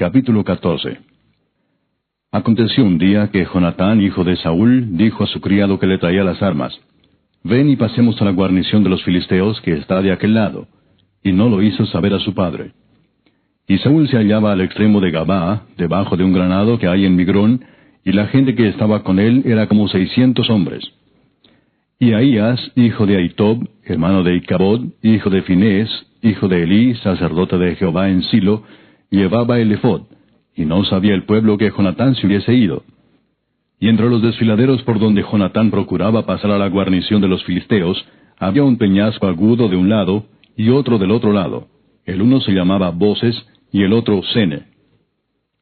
Capítulo 14. Aconteció un día que Jonatán, hijo de Saúl, dijo a su criado que le traía las armas: «Ven y pasemos a la guarnición de los filisteos que está de aquel lado». Y no lo hizo saber a su padre. Y Saúl se hallaba al extremo de Gabaa, debajo de un granado que hay en Migrón, y la gente que estaba con él era como 600 hombres. Y Ahías, hijo de Ahitob, hermano de Icabod, hijo de Finés, hijo de Elí, sacerdote de Jehová en Silo, llevaba el ephod, y no sabía el pueblo que Jonatán se hubiese ido. Y entre los desfiladeros por donde Jonatán procuraba pasar a la guarnición de los filisteos, había un peñasco agudo de un lado, y otro del otro lado. El uno se llamaba Boses, y el otro Sene.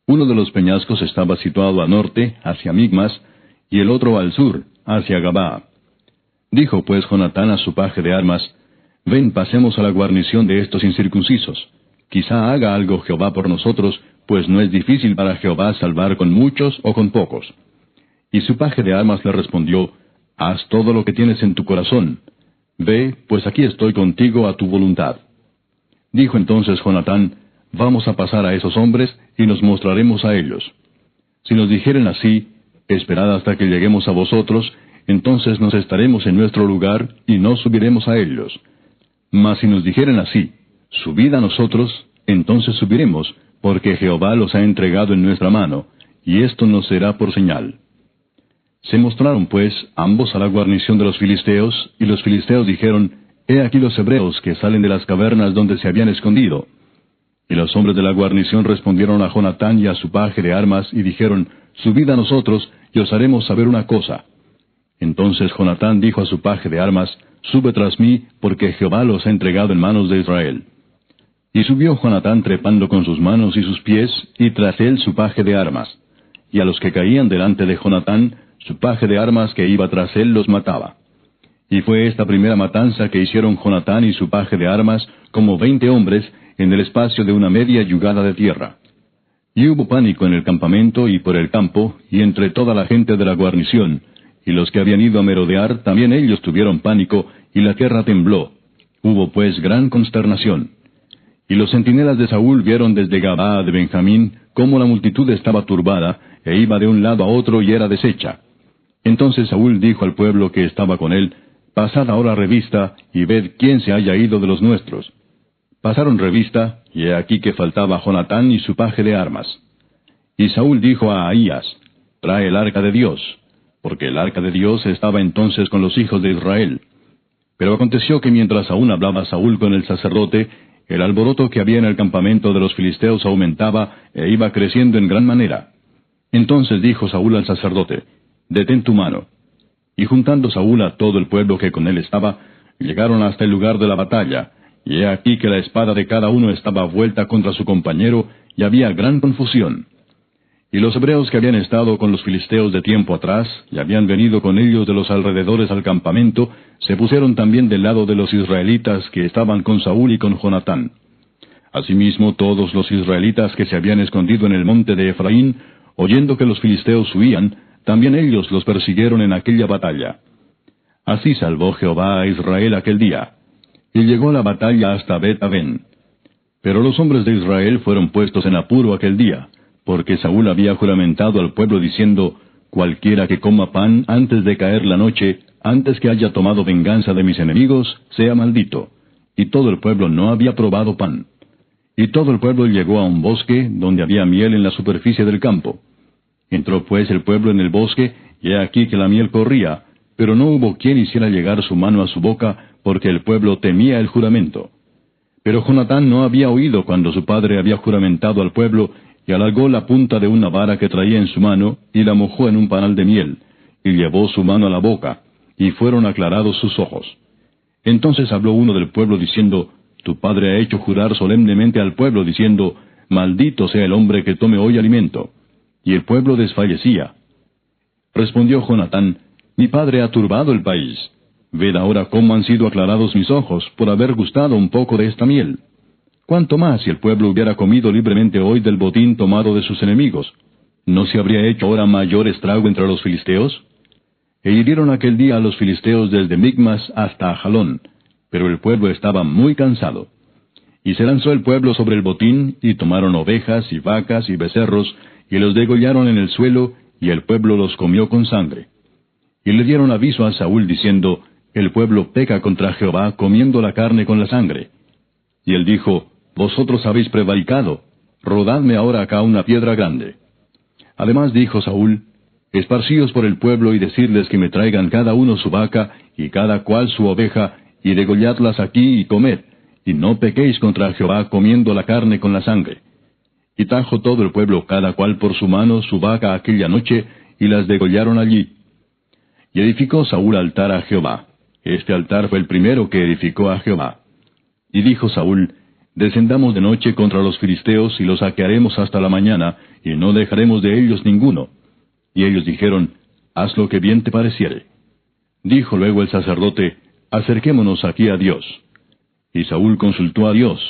Uno de los peñascos estaba situado al norte, hacia Migmas, y el otro al sur, hacia Gabaa. Dijo pues Jonatán a su paje de armas: «Ven, pasemos a la guarnición de estos incircuncisos. Quizá haga algo Jehová por nosotros, pues no es difícil para Jehová salvar con muchos o con pocos». Y su paje de armas le respondió: «Haz todo lo que tienes en tu corazón. Ve, pues aquí estoy contigo a tu voluntad». Dijo entonces Jonatán: «Vamos a pasar a esos hombres, y nos mostraremos a ellos. Si nos dijeren así: Esperad hasta que lleguemos a vosotros, entonces nos estaremos en nuestro lugar, y no subiremos a ellos. Mas si nos dijeren así: Subid a nosotros, entonces subiremos, porque Jehová los ha entregado en nuestra mano, y esto nos será por señal». Se mostraron pues ambos a la guarnición de los filisteos, y los filisteos dijeron: «He aquí los hebreos que salen de las cavernas donde se habían escondido». Y los hombres de la guarnición respondieron a Jonatán y a su paje de armas, y dijeron: «Subid a nosotros, y os haremos saber una cosa». Entonces Jonatán dijo a su paje de armas: «Sube tras mí, porque Jehová los ha entregado en manos de Israel». Y subió Jonatán trepando con sus manos y sus pies, y tras él su paje de armas. Y a los que caían delante de Jonatán, su paje de armas que iba tras él los mataba. Y fue esta primera matanza que hicieron Jonatán y su paje de armas, como 20 hombres, en el espacio de una media yugada de tierra. Y hubo pánico en el campamento y por el campo, y entre toda la gente de la guarnición, y los que habían ido a merodear, también ellos tuvieron pánico, y la tierra tembló. Hubo pues gran consternación. Y los centinelas de Saúl vieron desde Gabaa de Benjamín cómo la multitud estaba turbada, e iba de un lado a otro y era deshecha. Entonces Saúl dijo al pueblo que estaba con él: «Pasad ahora revista, y ved quién se haya ido de los nuestros». Pasaron revista, y he aquí que faltaba Jonatán y su paje de armas. Y Saúl dijo a Ahías: «Trae el arca de Dios», porque el arca de Dios estaba entonces con los hijos de Israel. Pero aconteció que mientras aún hablaba Saúl con el sacerdote, el alboroto que había en el campamento de los filisteos aumentaba, e iba creciendo en gran manera. Entonces dijo Saúl al sacerdote: «Detén tu mano». Y juntando Saúl a todo el pueblo que con él estaba, llegaron hasta el lugar de la batalla, y he aquí que la espada de cada uno estaba vuelta contra su compañero, y había gran confusión. Y los hebreos que habían estado con los filisteos de tiempo atrás, y habían venido con ellos de los alrededores al campamento, se pusieron también del lado de los israelitas que estaban con Saúl y con Jonatán. Asimismo todos los israelitas que se habían escondido en el monte de Efraín, oyendo que los filisteos huían, también ellos los persiguieron en aquella batalla. Así salvó Jehová a Israel aquel día. Y llegó la batalla hasta Bet-Aven. Pero los hombres de Israel fueron puestos en apuro aquel día, porque Saúl había juramentado al pueblo diciendo: «Cualquiera que coma pan antes de caer la noche, antes que haya tomado venganza de mis enemigos, sea maldito». Y todo el pueblo no había probado pan. Y todo el pueblo llegó a un bosque, donde había miel en la superficie del campo. Entró pues el pueblo en el bosque, y he aquí que la miel corría, pero no hubo quien hiciera llegar su mano a su boca, porque el pueblo temía el juramento. Pero Jonatán no había oído cuando su padre había juramentado al pueblo, y alargó la punta de una vara que traía en su mano, y la mojó en un panal de miel, y llevó su mano a la boca, y fueron aclarados sus ojos. Entonces habló uno del pueblo diciendo: «Tu padre ha hecho jurar solemnemente al pueblo, diciendo: Maldito sea el hombre que tome hoy alimento». Y el pueblo desfallecía. Respondió Jonatán: «Mi padre ha turbado el país. Ved ahora cómo han sido aclarados mis ojos por haber gustado un poco de esta miel. ¿Cuánto más si el pueblo hubiera comido libremente hoy del botín tomado de sus enemigos? ¿No se habría hecho ahora mayor estrago entre los filisteos?» E hirieron aquel día a los filisteos desde Migmas hasta Ajalón, pero el pueblo estaba muy cansado. Y se lanzó el pueblo sobre el botín, y tomaron ovejas, y vacas, y becerros, y los degollaron en el suelo, y el pueblo los comió con sangre. Y le dieron aviso a Saúl, diciendo, El pueblo peca contra Jehová, comiendo la carne con la sangre. Y él dijo, Vosotros habéis prevaricado, rodadme ahora acá una piedra grande. Además dijo Saúl, Esparcíos por el pueblo y decidles que me traigan cada uno su vaca, y cada cual su oveja, y degolladlas aquí y comed, y no pequéis contra Jehová comiendo la carne con la sangre. Y trajo todo el pueblo cada cual por su mano su vaca aquella noche, y las degollaron allí. Y edificó Saúl altar a Jehová. Este altar fue el primero que edificó a Jehová. Y dijo Saúl, Descendamos de noche contra los filisteos, y los saquearemos hasta la mañana, y no dejaremos de ellos ninguno. Y ellos dijeron, Haz lo que bien te pareciere. Dijo luego el sacerdote, Acerquémonos aquí a Dios. Y Saúl consultó a Dios,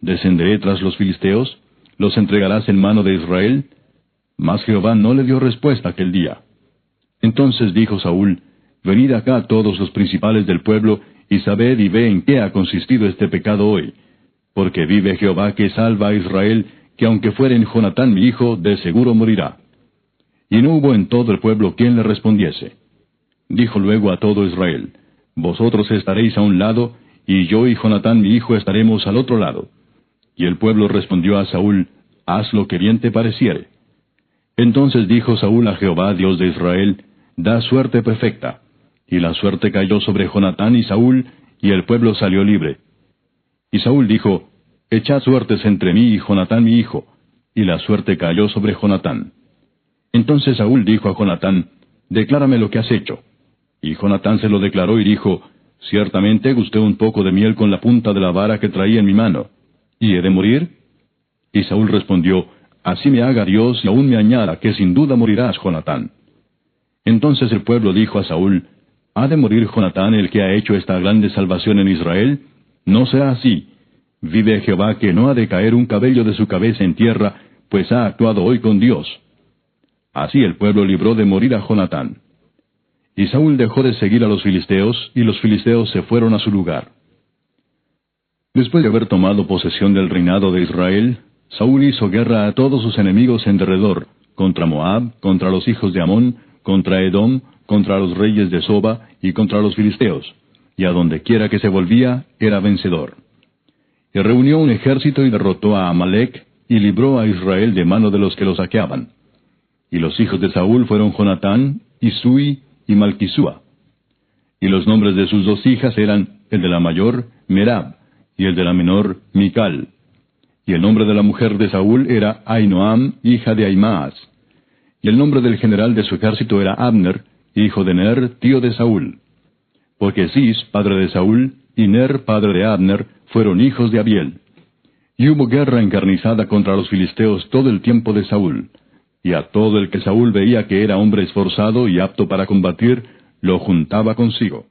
¿Descenderé tras los filisteos? ¿Los entregarás en mano de Israel? Mas Jehová no le dio respuesta aquel día. Entonces dijo Saúl, Venid acá todos los principales del pueblo, y sabed y ve en qué ha consistido este pecado hoy. Porque vive Jehová que salva a Israel, que aunque fuere en Jonatán mi hijo, de seguro morirá. Y no hubo en todo el pueblo quien le respondiese. Dijo luego a todo Israel, Vosotros estaréis a un lado, y yo y Jonatán mi hijo estaremos al otro lado. Y el pueblo respondió a Saúl, Haz lo que bien te pareciere. Entonces dijo Saúl a Jehová, Dios de Israel, Da suerte perfecta. Y la suerte cayó sobre Jonatán y Saúl, y el pueblo salió libre. Y Saúl dijo, Echad suertes entre mí y Jonatán mi hijo. Y la suerte cayó sobre Jonatán. Entonces Saúl dijo a Jonatán, Declárame lo que has hecho. Y Jonatán se lo declaró y dijo, Ciertamente gusté un poco de miel con la punta de la vara que traía en mi mano. ¿Y he de morir? Y Saúl respondió, Así me haga Dios y aún me añada, que sin duda morirás, Jonatán. Entonces el pueblo dijo a Saúl, ¿Ha de morir Jonatán el que ha hecho esta grande salvación en Israel? No será así. Vive Jehová que no ha de caer un cabello de su cabeza en tierra, pues ha actuado hoy con Dios. Así el pueblo libró de morir a Jonatán. Y Saúl dejó de seguir a los filisteos, y los filisteos se fueron a su lugar. Después de haber tomado posesión del reinado de Israel, Saúl hizo guerra a todos sus enemigos en derredor, contra Moab, contra los hijos de Amón, contra Edom, contra los reyes de Soba, y contra los filisteos, y a donde quiera que se volvía, era vencedor. Y reunió un ejército y derrotó a Amalec, y libró a Israel de mano de los que lo saqueaban. Y los hijos de Saúl fueron Jonatán, Isui y Malquisúa. Y los nombres de sus dos hijas eran, el de la mayor, Merab, y el de la menor, Mical. Y el nombre de la mujer de Saúl era Ahinoam, hija de Ahimaas. Y el nombre del general de su ejército era Abner, hijo de Ner, tío de Saúl. Porque Cis, padre de Saúl, y Ner, padre de Abner, fueron hijos de Abiel. Y hubo guerra encarnizada contra los filisteos todo el tiempo de Saúl. Y a todo el que Saúl veía que era hombre esforzado y apto para combatir, lo juntaba consigo.